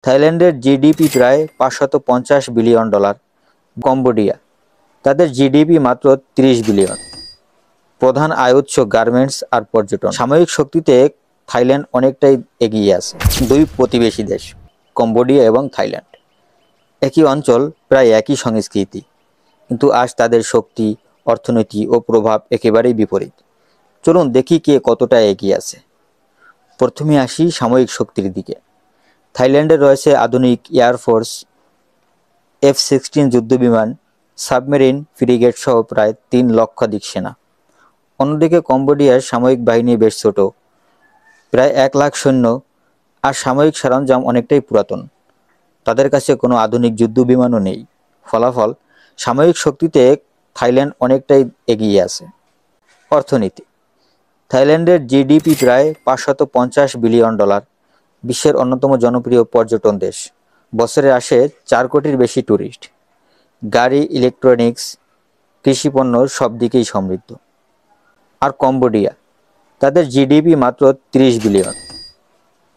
থাইল্যান্ডের জিডিপি প্রায় $550 billion. Cambodia, তাদের জিডিপি মাত্র 30 বিলিয়ন। প্রধান আয় উৎস গার্মেন্টস আর পর্যটন। সামরিক শক্তিতে থাইল্যান্ড অনেকটাই এগিয়ে আছে। দুই প্রতিবেশী দেশ কম্বোডিয়া এবং থাইল্যান্ড, একই অঞ্চল, প্রায় একই সংস্কৃতি, কিন্তু আজ তাদের শক্তি, অর্থনীতি ও প্রভাব একেবারেই বিপরীত। চলুন দেখি কে কতটা এগিয়ে আছে। প্রথমে আসি সামরিক শক্তির দিকে। থাইল্যান্ডে রয়েছে আধুনিক এয়ারফোর্স, F-16 যুদ্ধবিমান, সাবমেরিন, ফ্রিগেট সহ প্রায় 3 লক্ষাধিক সেনা। অন্যদিকে কম্বোডিয়ার সামরিক বাহিনী বেশ ছোট, প্রায় 1 লাখ সৈন্য, আর সামরিক সরঞ্জাম অনেকটাই পুরাতন। তাদের কাছে কোনো আধুনিক যুদ্ধবিমানও নেই। ফলাফল, সামরিক শক্তিতে থাইল্যান্ড অনেকটাই এগিয়ে আছে। অর্থনীতি, থাইল্যান্ডের জিডিপি প্রায় $550 বিলিয়ন। বিশ্বের অন্যতম জনপ্রিয় পর্যটন দেশ। বছরে আসে 4 কোটির বেশি ট্যুরিস্ট। গাড়ি, ইলেকট্রনিক্স, কৃষিপণ্য সব দিকেই সমৃদ্ধ। আর কম্বোডিয়া, তাদের জিডিপি মাত্র 30 বিলিয়ন।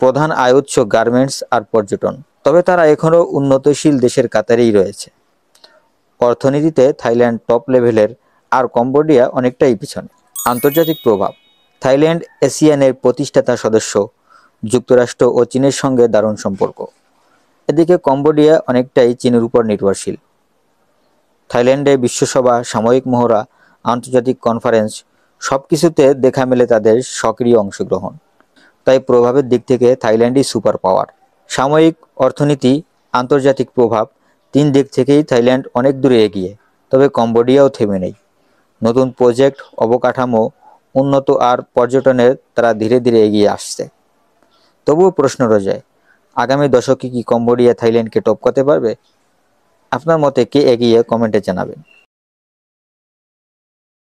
প্রধান আয় উৎস গার্মেন্টস আর পর্যটন, তবে তারা এখনও উন্নতশীল দেশের কাতারেই রয়েছে। অর্থনীতিতে থাইল্যান্ড টপ লেভেলের, আর কম্বোডিয়া অনেকটাই পিছনে। আন্তর্জাতিক প্রভাব, থাইল্যান্ড এসিয়ানের প্রতিষ্ঠাতা সদস্য, যুক্তরাষ্ট্র ও চীনের সঙ্গে দারুণ সম্পর্ক। এদিকে কম্বোডিয়া অনেকটাই চীনের উপর নির্ভরশীল। থাইল্যান্ডে বিশ্বসভা, সামরিক মহড়া, আন্তর্জাতিক কনফারেন্স সব কিছুতে দেখা মেলে তাদের সক্রিয় অংশগ্রহণ। তাই প্রভাবের দিক থেকে থাইল্যান্ডই সুপার পাওয়ার। সাময়িক, অর্থনীতি, আন্তর্জাতিক প্রভাব, 3 দিক থেকেই থাইল্যান্ড অনেক দূরে এগিয়ে। তবে কম্বোডিয়াও থেমে নেই। নতুন প্রজেক্ট, অবকাঠামো, উন্নত আর পর্যটনের তারা ধীরে ধীরে এগিয়ে আসছে। তবুও প্রশ্ন রয়ে যায়, আগামী দশকে কি কম্বোডিয়া থাইল্যান্ডকে টপকাতে পারবে? আপনার মতে কে এগিয়ে, কমেন্টে জানাবেন।